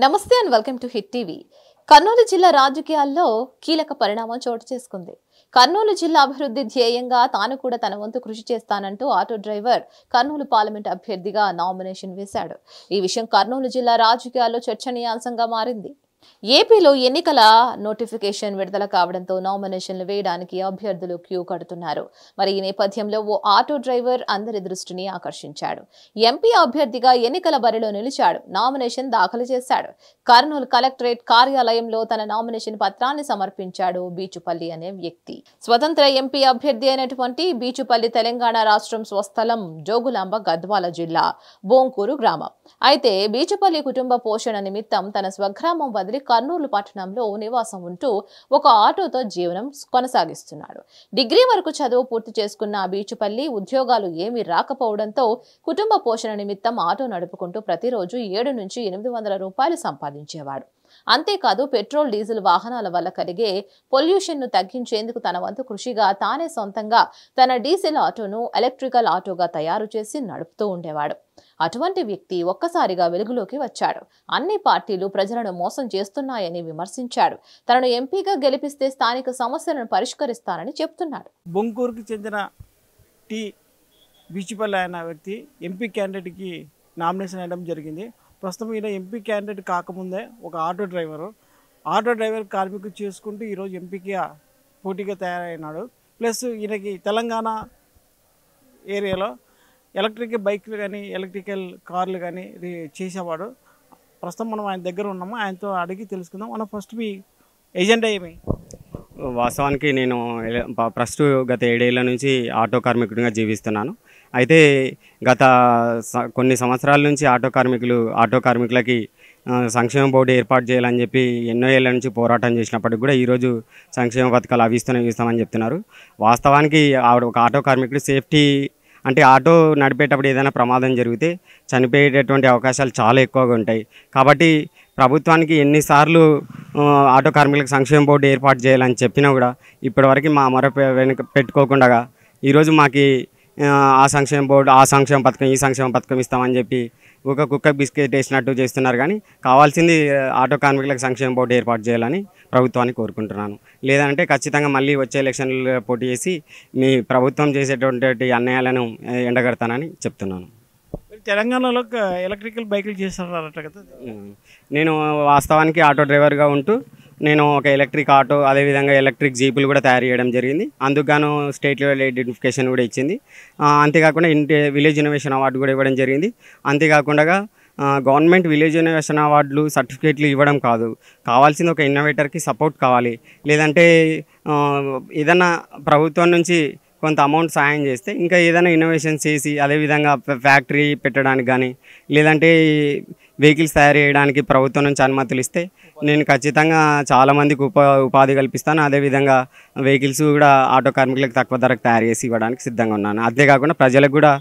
నమస్తే and welcome to Hit TV. Kurnool జిల్లా రాజకీయాల్లో కీలక పరిణామం చోటు చేసుకుంది. కర్నూలు జిల్లా అభివృద్ధి ధ్యేయంగా తాను కూడా తన వంతు కృషి చేస్తానంటూ ఆటో డ్రైవర్ కర్నూలు పార్లమెంట్ అభ్యర్థిగా నామినేషన్ వేశాడు. ఈ విషయం కర్నూలు జిల్లా రాజకీయాల్లో చర్చనీయాంశంగా మారింది. ఏపీలో ఎన్నికల నోటిఫికేషన్ విడుదల కావడంతో నామినేషన్లు వేయడానికి అభ్యర్థులు క్యూ కడుతున్నారు. మరి ఈ నేపథ్యంలో ఓ ఆటో డ్రైవర్ అందరి దృష్టిని ఆకర్షించాడు. ఎంపీ అభ్యర్థిగా ఎన్నికల బరిలో నిలిచాడు. నామినేషన్ దాఖలు చేశాడు. కర్నూలు కలెక్టరేట్ కార్యాలయంలో తన నామినేషన్ పత్రాన్ని సమర్పించాడు బీచుపల్లి అనే వ్యక్తి. స్వతంత్ర ఎంపీ అభ్యర్థి అయినటువంటి బీచుపల్లి తెలంగాణ రాష్ట్రం స్వస్థలం జోగులాంబ గద్వాల జిల్లా బోంకూరు గ్రామం. అయితే బీచుపల్లి కుటుంబ పోషణ నిమిత్తం తన స్వగ్రామం వదిలి కర్నూలు పట్టణంలో నివాసం ఉంటూ ఒక ఆటోతో జీవనం కొనసాగిస్తున్నాడు. డిగ్రీ వరకు చదువు పూర్తి చేసుకున్న బీచుపల్లి ఉద్యోగాలు ఏమీ రాకపోవడంతో కుటుంబ పోషణ నిమిత్తం ఆటో నడుపుకుంటూ ప్రతిరోజు 7 నుంచి 800 రూపాయలు సంపాదించేవాడు. అంతేకాదు పెట్రోల్ డీజిల్ వాహనాల వల్ల కలిగే పొల్యూషన్ ను తగ్గించేందుకు తన వంతు కృషిగా తానే సొంతంగా తన డీజిల్ ఆటోను ఎలక్ట్రికల్ ఆటోగా తయారు చేసి నడుపుతూ ఉండేవాడు. అటువంటి వ్యక్తి ఒక్కసారిగా వెలుగులోకి వచ్చాడు. అన్ని పార్టీలు ప్రజలను మోసం చేస్తున్నాయని విమర్శించాడు. తనను ఎంపీగా గెలిపిస్తే స్థానిక సమస్యలను పరిష్కరిస్తానని చెప్తున్నాడు. బొంకూరుకి చెందిన టి బీచుపల్లి అనే వ్యక్తి ఎంపీ క్యాండిడేట్కి నామినేషన్ వేయడం జరిగింది. ప్రస్తుతం ఈయన ఎంపీ క్యాండిడేట్ కాకముందే ఒక ఆటో డ్రైవర్ కార్మికులు చేసుకుంటూ ఈరోజు ఎంపీకి పోటీగా తయారైనాడు. ప్లస్ ఈయనకి తెలంగాణ ఏరియాలో ఎలక్ట్రికల్ బైక్లు కానీ ఎలక్ట్రికల్ కార్లు కానీ చేసేవాడు. ప్రస్తుతం మనం ఆయన దగ్గర ఉన్నాము. ఆయనతో అడిగి తెలుసుకుందాం. మనం ఫస్ట్ మీ ఎజెండా ఏమి? వాస్తవానికి నేను ప్రస్తుతం గత 7 ఏళ్ల నుంచి ఆటో కార్మికుడిగా జీవిస్తున్నాను. అయితే గత కొన్ని సంవత్సరాల నుంచి ఆటో కార్మికులకి సంక్షేమ బోర్డు ఏర్పాటు చేయాలని చెప్పి ఎన్నో ఏళ్ల నుంచి పోరాటం చేసినప్పటికి కూడా ఈరోజు సంక్షేమ పథకాలు అవి ఇస్తామని చెప్తున్నారు. వాస్తవానికి ఒక ఆటో కార్మికుడు సేఫ్టీ అంటే ఆటో నడిపేటప్పుడు ఏదైనా ప్రమాదం జరిగితే చనిపోయేటటువంటి అవకాశాలు చాలా ఎక్కువగా ఉంటాయి. కాబట్టి ప్రభుత్వానికి ఎన్నిసార్లు ఆటో కార్మికులకు సంక్షేమ బోర్డు ఏర్పాటు చేయాలని చెప్పినా కూడా ఇప్పటివరకు మా మొర వెనుక పెట్టుకోకుండా ఈరోజు మాకు ఆ సంక్షేమ బోర్డు ఈ సంక్షేమ పథకం ఇస్తామని చెప్పి ఒక కుక్క బిస్కెట్ వేసినట్టు చేస్తున్నారు. కానీ కావాల్సింది ఆటో కార్మికులకు సంక్షేమ బోర్డు ఏర్పాటు చేయాలని ప్రభుత్వాన్ని కోరుకుంటున్నాను. లేదంటే ఖచ్చితంగా మళ్ళీ వచ్చే ఎలక్షన్లో పోటీ చేసి మీ ప్రభుత్వం చేసేటువంటి అన్యాయాలను ఎండగడతానని చెప్తున్నాను. తెలంగాణలో ఎలక్ట్రికల్ బైకులు చేస్తున్నారట కదా. నేను వాస్తవానికి ఆటో డ్రైవర్గా ఉంటూ నేను ఒక ఎలక్ట్రిక్ ఆటో అదేవిధంగా ఎలక్ట్రిక్ జీపులు కూడా తయారు చేయడం జరిగింది. అందుకు స్టేట్ లెవెల్ ఐడెంటిఫికేషన్ కూడా ఇచ్చింది. అంతేకాకుండా విలేజ్ ఇన్నోవేషన్ అవార్డు కూడా ఇవ్వడం జరిగింది. అంతేకాకుండా గవర్నమెంట్ విలేజ్ ఇన్నోవేషన్ అవార్డులు సర్టిఫికేట్లు ఇవ్వడం కాదు, కావాల్సింది ఒక ఇన్నోవేటర్కి సపోర్ట్ కావాలి. లేదంటే ఏదన్నా ప్రభుత్వం నుంచి కొంత అమౌంట్ సాయం చేస్తే ఇంకా ఏదైనా ఇన్నోవేషన్స్ చేసి అదేవిధంగా ఫ్యాక్టరీ పెట్టడానికి కానీ లేదంటే వెహికల్స్ తయారు చేయడానికి ప్రభుత్వం నుంచి అనుమతులు ఇస్తే నేను ఖచ్చితంగా చాలామందికి ఉపాధి కల్పిస్తాను. అదేవిధంగా వెహికల్స్ కూడా ఆటో కార్మికులకు తక్కువ ధరకు తయారు చేసి ఇవ్వడానికి సిద్ధంగా ఉన్నాను. అంతేకాకుండా ప్రజలకు కూడా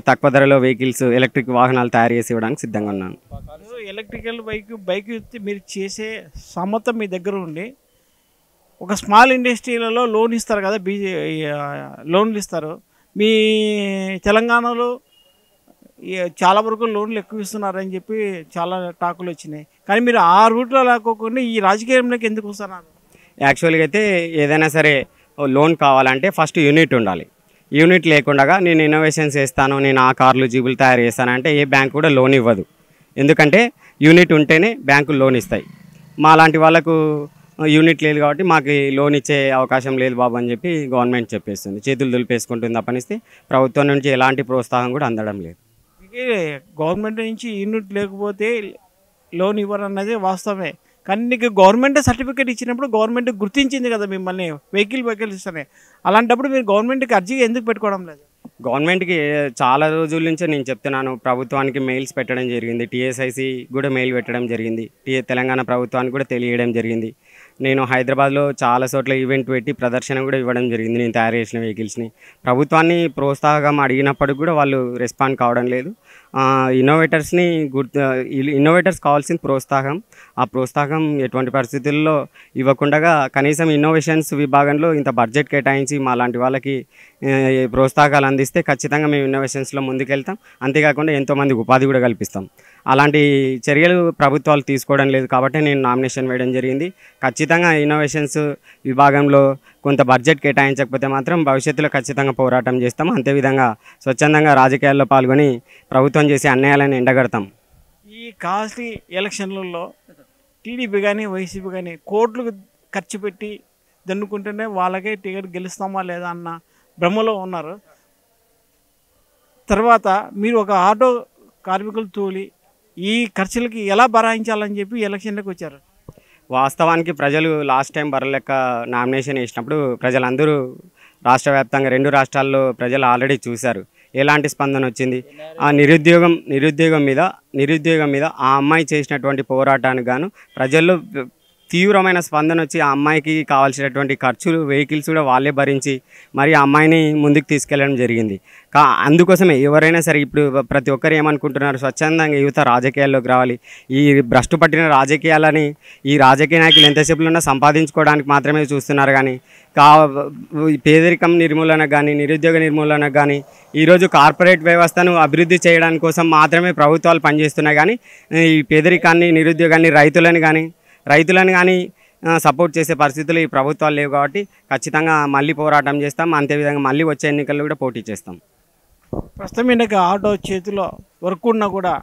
తక్కువ ధరలో వెహికల్స్ ఎలక్ట్రిక్ వాహనాలు తయారు చేసి ఇవ్వడానికి సిద్ధంగా ఉన్నాను. ఎలక్ట్రికల్ బైక్ మీరు చేసే సమ్మతం మీ దగ్గర ఉండి ఒక స్మాల్ ఇండస్ట్రీలలో లోన్ ఇస్తారు కదా, లోన్లు ఇస్తారు. మీ తెలంగాణలో చాలా వరకు లోన్లు ఎక్కువ ఇస్తున్నారని చెప్పి చాలా టాకులు వచ్చినాయి. కానీ మీరు ఆ రూట్లో లేకోకుండా ఈ రాజకీయంలోకి ఎందుకు వస్తున్నారు? యాక్చువల్గా అయితే ఏదైనా సరే లోన్ కావాలంటే ఫస్ట్ యూనిట్ ఉండాలి. యూనిట్ లేకుండా నేను ఇన్నోవేషన్స్ చేస్తాను, నేను ఆ కార్లు జీబులు తయారు చేస్తానంటే ఏ బ్యాంక్ కూడా లోన్ ఇవ్వదు. ఎందుకంటే యూనిట్ ఉంటేనే బ్యాంకులు లోన్ ఇస్తాయి. మా లాంటి వాళ్ళకు యూనిట్ లేదు కాబట్టి మాకు లోన్ ఇచ్చే అవకాశం లేదు బాబు అని చెప్పి గవర్నమెంట్ చెప్పేస్తుంది, చేతులు దులిపేసుకుంటుంది. తప్పనిస్తే ప్రభుత్వం నుంచి ఎలాంటి ప్రోత్సాహం కూడా అందడం లేదు. గవర్నమెంట్ నుంచి యూనిట్ లేకపోతే లోన్ ఇవ్వరు అన్నది వాస్తవమే. కానీ నీకు గవర్నమెంట్ సర్టిఫికేట్ ఇచ్చినప్పుడు గవర్నమెంట్ గుర్తించింది కదా మిమ్మల్ని వెహికల్స్ ఇస్తానే. అలాంటప్పుడు మీరు గవర్నమెంట్కి అర్జీ ఎందుకు పెట్టుకోవడం లేదు? గవర్నమెంట్కి చాలా రోజుల నుంచే నేను చెప్తున్నాను. ప్రభుత్వానికి మెయిల్స్ పెట్టడం జరిగింది, టీఎస్ఐసి కూడా మెయిల్ పెట్టడం జరిగింది, తెలంగాణ ప్రభుత్వానికి కూడా తెలియడం జరిగింది. నేను హైదరాబాద్లో చాలా చోట్ల ఈవెంట్ పెట్టి ప్రదర్శన కూడా ఇవ్వడం జరిగింది నేను తయారు చేసిన వెహికల్స్ని. ప్రభుత్వాన్ని ప్రోత్సాహం అడిగినప్పటికి కూడా వాళ్ళు రెస్పాండ్ కావడం లేదు. ఇన్నోవేటర్స్ని ఇన్నోవేటర్స్ కావాల్సిన ప్రోత్సాహం, ఆ ప్రోత్సాహం ఎటువంటి పరిస్థితుల్లో ఇవ్వకుండా కనీసం ఇన్నోవేషన్స్ విభాగంలో ఇంత బడ్జెట్ కేటాయించి మా లాంటి వాళ్ళకి ప్రోత్సాహకాలు అందిస్తే ఖచ్చితంగా మేము ఇన్నోవేషన్స్లో ముందుకెళ్తాం. అంతేకాకుండా ఎంతోమందికి ఉపాధి కూడా కల్పిస్తాం. అలాంటి చర్యలు ప్రభుత్వాలు తీసుకోవడం లేదు కాబట్టి నేను నామినేషన్ వేయడం జరిగింది. ఖచ్చితంగా ఇన్నోవేషన్స్ విభాగంలో కొంత బడ్జెట్ కేటాయించకపోతే మాత్రం భవిష్యత్తులో ఖచ్చితంగా పోరాటం చేస్తాం. అంతేవిధంగా స్వచ్ఛందంగా రాజకీయాల్లో పాల్గొని ప్రభుత్వం చేసే అన్యాయాలను ఎండగడతాం. ఈ కాస్ట్లీ ఎలక్షన్లలో టీడీపీ కానీ వైసీపీ కానీ కోట్లు ఖర్చు పెట్టి దన్నుకుంటేనే వాళ్ళకే టికెట్ గెలుస్తామా లేదా అన్న భ్రమలో ఉన్నారు. తర్వాత మీరు ఒక ఆటో కార్మికులు తోలి ఈ ఖర్చులకి ఎలా భరాయించాలని చెప్పి ఎలక్షన్లకు వచ్చారు. వాస్తవానికి ప్రజలు లాస్ట్ టైం బర్రెలెక్క నామినేషన్ వేసినప్పుడు ప్రజలందరూ రాష్ట్ర వ్యాప్తంగా 2 రాష్ట్రాల్లో ప్రజలు ఆల్రెడీ చూశారు ఎలాంటి స్పందన వచ్చింది. ఆ నిరుద్యోగం మీద ఆ అమ్మాయి చేసినటువంటి పోరాటానికి గాను ప్రజల్లో తీవ్రమైన స్పందన వచ్చి ఆ అమ్మాయికి కావాల్సినటువంటి ఖర్చులు, వెహికల్స్ కూడా వాళ్ళే భరించి మరి ఆ అమ్మాయిని ముందుకు తీసుకెళ్లడం జరిగింది. అందుకోసమే ఎవరైనా సరే ఇప్పుడు ప్రతి ఒక్కరు ఏమనుకుంటున్నారు, స్వచ్ఛందంగా యువత రాజకీయాల్లోకి రావాలి, ఈ భ్రష్టు పట్టిన రాజకీయాలని ఈ రాజకీయ నాయకులు ఎంతసేపులున్నా సంపాదించుకోవడానికి మాత్రమే చూస్తున్నారు. కానీ పేదరికం నిర్మూలనకు కానీ నిరుద్యోగ నిర్మూలనకు కానీ ఈరోజు కార్పొరేట్ వ్యవస్థను అభివృద్ధి చేయడానికి కోసం మాత్రమే ప్రభుత్వాలు పనిచేస్తున్నాయి. కానీ ఈ పేదరికాన్ని, నిరుద్యోగాన్ని, రైతులను కానీ సపోర్ట్ చేసే పరిస్థితులు ఈ ప్రభుత్వాలు లేవు. కాబట్టి ఖచ్చితంగా మళ్ళీ పోరాటం చేస్తాం. అంతేవిధంగా మళ్ళీ వచ్చే ఎన్నికల్లో కూడా పోటీ చేస్తాం. ప్రస్తుతం ఎన్నిక ఆటో చేతిలో వర్క్ ఉన్నా కూడా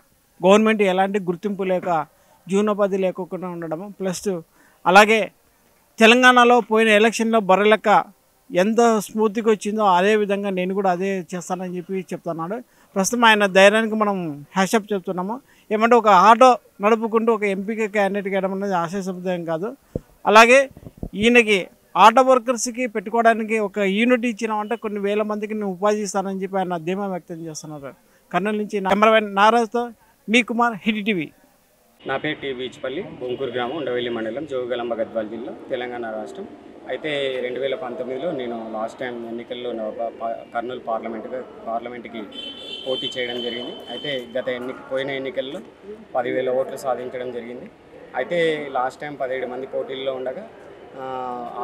గవర్నమెంట్ ఎలాంటి గుర్తింపు లేక జీవనోపాధి లేకుండా ఉండడం, ప్లస్ అలాగే తెలంగాణలో పోయిన ఎలక్షన్లో బర్రెలెక్క ఎంత స్మూత్గా వచ్చిందో అదేవిధంగా నేను కూడా అదే చేస్తానని చెప్పి చెప్తున్నాడు. ప్రస్తుతం ఆయన ధైర్యానికి మనం హ్యాషప్ చెప్తున్నాము. ఏమంటే ఒక ఆటో నడుపుకుంటూ ఒక ఎంపీకి క్యాండిడేట్ వేయడం అనేది ఆశయశబ్దం కాదు. అలాగే ఈయనకి ఆటో వర్కర్స్కి పెట్టుకోవడానికి ఒక యూనిట్ ఇచ్చినామంటే కొన్ని వేల మందికి నేను ఉపాధి ఇస్తానని చెప్పి ఆయన ధీమా వ్యక్తం చేస్తున్నారు. కర్నూలు నుంచి కెమెరామెన్ నారాజ్తో మీ కుమార్, హిట్ టీవీ. నా పేరు టీ బీచ్పల్లి, బొంకూరు గ్రామం, ఉండవెల్లి మండలం, జోగుగలంబ, గద్వాల జిల్లా, తెలంగాణ రాష్ట్రం. అయితే 2019లో నేను లాస్ట్ టైం ఎన్నికల్లో కర్నూలు పార్లమెంట్కి పోటీ చేయడం జరిగింది. అయితే పోయిన ఎన్నికల్లో 10,000 ఓట్లు సాధించడం జరిగింది. అయితే లాస్ట్ టైం 17 మంది పోటీల్లో ఉండగా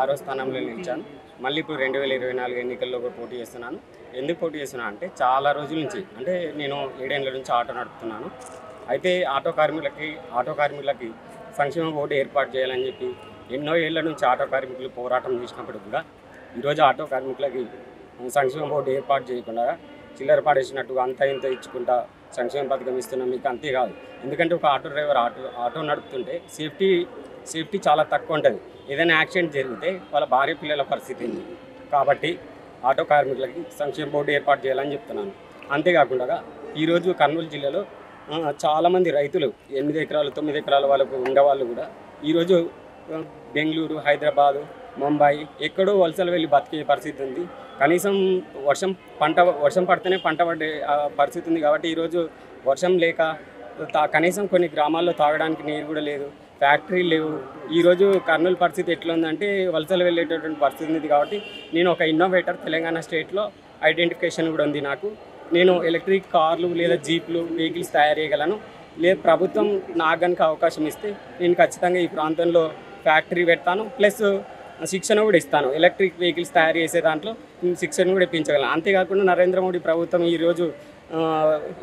6వ స్థానంలో నిలిచాను. మళ్ళీ ఇప్పుడు 2024 ఎన్నికల్లో కూడా పోటీ చేస్తున్నాను. ఎందుకు పోటీ చేస్తున్నాను అంటే చాలా రోజుల నుంచి, అంటే నేను 7 ఏళ్ళ నుంచి ఆటో నడుపుతున్నాను. అయితే ఆటో కార్మికులకి సంక్షేమ బోర్డు ఏర్పాటు చేయాలని చెప్పి ఎన్నో ఏళ్ల నుంచి ఆటో కార్మికులు పోరాటం చేసినప్పుడు కూడా ఈరోజు ఆటో కార్మికులకి సంక్షేమ బోర్డు ఏర్పాటు చేయకుండా చిల్లర పడేసినట్టుగా అంత ఇంత ఇచ్చుకుంటా సంక్షేమ పథకం ఇస్తున్నాం మీకు. అంతేకాదు, ఎందుకంటే ఒక ఆటో డ్రైవర్ ఆటో నడుపుతుంటే సేఫ్టీ చాలా తక్కువ ఉంటుంది. ఏదైనా యాక్సిడెంట్ జరిగితే వాళ్ళ భార్య పిల్లల పరిస్థితి ఉంది. కాబట్టి ఆటో కార్మికులకి సంక్షేమ బోర్డు ఏర్పాటు చేయాలని చెప్తున్నాను. అంతేకాకుండా ఈరోజు కర్నూలు జిల్లాలో చాలామంది రైతులు 8 ఎకరాలు 9 ఎకరాల వాళ్ళకు ఉండేవాళ్ళు కూడా ఈరోజు బెంగళూరు, హైదరాబాదు, ముంబై ఎక్కడో వలసలు వెళ్ళి బతికే పరిస్థితి ఉంది. కనీసం వర్షం పడితేనే పంట పడే పరిస్థితి ఉంది. కాబట్టి ఈరోజు వర్షం లేక కనీసం కొన్ని గ్రామాల్లో తాగడానికి నీరు కూడా లేదు, ఫ్యాక్టరీలు లేవు. ఈరోజు కర్నూలు పరిస్థితి ఎట్లా ఉందంటే వలసలు వెళ్ళేటటువంటి పరిస్థితి ఉంది. కాబట్టి నేను ఒక ఇన్నోవేటర్, తెలంగాణ స్టేట్లో ఐడెంటిఫికేషన్ కూడా ఉంది నాకు. నేను ఎలక్ట్రిక్ కార్లు లేదా జీప్లు, వెహికల్స్ తయారు చేయగలను. లేదు ప్రభుత్వం నాకు కనుక అవకాశం ఇస్తే నేను ఖచ్చితంగా ఈ ప్రాంతంలో ఫ్యాక్టరీ పెడతాను, ప్లస్ శిక్షణ కూడా ఇస్తాను. ఎలక్ట్రిక్ వెహికల్స్ తయారు చేసే దాంట్లో శిక్షణ కూడా ఇప్పించగలను. అంతేకాకుండా నరేంద్ర మోడీ ప్రభుత్వం ఈరోజు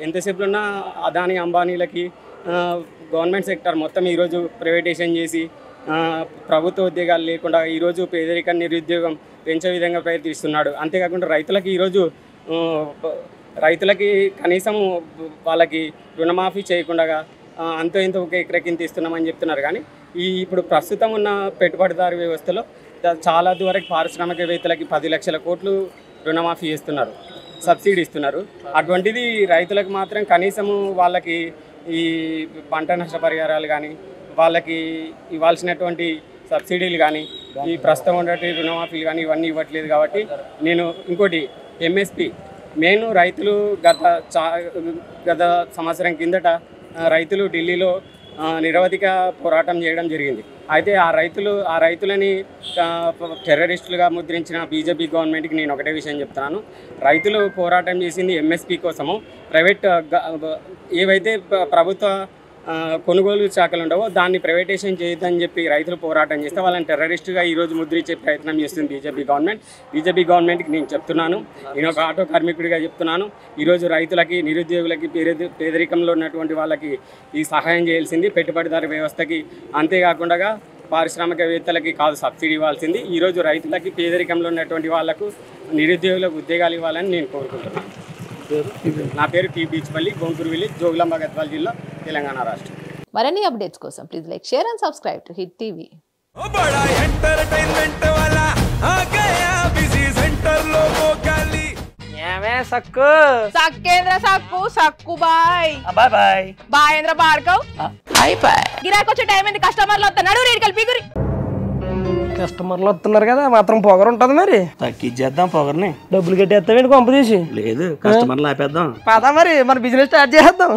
ఎంతసేపు ఉన్నా అదానీ, అంబానీలకి గవర్నమెంట్ సెక్టర్ మొత్తం ఈరోజు ప్రైవేటైజేషన్ చేసి ప్రభుత్వ ఉద్యోగాలు లేకుండా ఈరోజు పేదరికం, నిరుద్యోగం పెంచే విధంగా ప్రయత్నిస్తున్నాడు. అంతేకాకుండా రైతులకి కనీసం వాళ్ళకి రుణమాఫీ చేయకుండా అంతో ఇంతో ఒక ఎకరకింత ఇస్తున్నామని చెప్తున్నారు. కానీ ఇప్పుడు ప్రస్తుతం ఉన్న పెట్టుబడిదారు వ్యవస్థలో చాలా వరకు పారిశ్రామికవేత్తలకి 10 లక్షల కోట్లు రుణమాఫీ చేస్తున్నారు, సబ్సిడీ ఇస్తున్నారు. అటువంటిది రైతులకు మాత్రం కనీసము వాళ్ళకి ఈ పంట నష్టపరిహారాలు కానీ, వాళ్ళకి ఇవ్వాల్సినటువంటి సబ్సిడీలు కానీ, ఈ ప్రస్తుతం ఉన్నటువంటి రుణమాఫీలు కానీ ఇవన్నీ ఇవ్వట్లేదు. కాబట్టి నేను ఇంకోటి ఎంఎస్పి మెయిన్ రైతులు గత సంవత్సరం కిందట రైతులు ఢిల్లీలో నిరవధిక పోరాటం చేయడం జరిగింది. అయితే ఆ రైతులని టెర్రరిస్టులుగా ముద్రించిన బీజేపీ గవర్నమెంట్కి నేను ఒకటే విషయం చెప్తున్నాను. రైతులు పోరాటం చేసింది ఎంఎస్పీ కోసము. ప్రైవేట్ ఏవైతే ప్రభుత్వ కొనుగోలు శాఖలు ఉండవో దాన్ని ప్రైవేటైజేషన్ చేయొద్దని చెప్పి రైతులు పోరాటం చేస్తే వాళ్ళని టెర్రరిస్టుగా ఈరోజు ముద్రించే ప్రయత్నం చేస్తుంది బీజేపీ గవర్నమెంట్కి నేను చెప్తున్నాను. నేను ఒక ఆటో కార్మికుడిగా చెప్తున్నాను. ఈరోజు రైతులకి, నిరుద్యోగులకి, పేదరికంలో ఉన్నటువంటి వాళ్ళకి ఈ సహాయం చేయాల్సింది పెట్టుబడిదారు వ్యవస్థకి, అంతేకాకుండా పారిశ్రామికవేత్తలకి కాదు సబ్సిడీ ఇవ్వాల్సింది. ఈరోజు రైతులకి, పేదరికంలో ఉన్నటువంటి వాళ్లకు, నిరుద్యోగులకు ఉద్యోగాలు ఇవ్వాలని నేను కోరుకుంటున్నాను. నా పేరు టీ బీచ్పల్లి, గోంటూరు విలేజ్, జోగులాంబ గద్వాల జిల్లా, తెలంగాణ రాష్ట్రం. మరిన్ని అప్డేట్స్ కోసం please like, share and subscribe to Hit TV. సక్కేంద్ర సక్కు సక్కు బాయ్ బాయ్ బాయ్ బాయేంద్ర భార్గవ్ బాయ్ బాయ్. గిరాకొచ్చే టైం ఏంది? కస్టమర్లు వస్తున్నాడు, రేడికల్ పిగురి. కస్టమర్లు వస్తున్నారు కదా, మాత్రం పొగరు ఉంటది. మరి తగ్గించేద్దాం పొగర్ని. డబ్బులు కట్టేస్తామేంటి కొంప తీసి? లేదు, కస్టమర్లు ఆపేద్దాం. పదా మరి మన బిజినెస్ స్టార్ట్ చేద్దాం.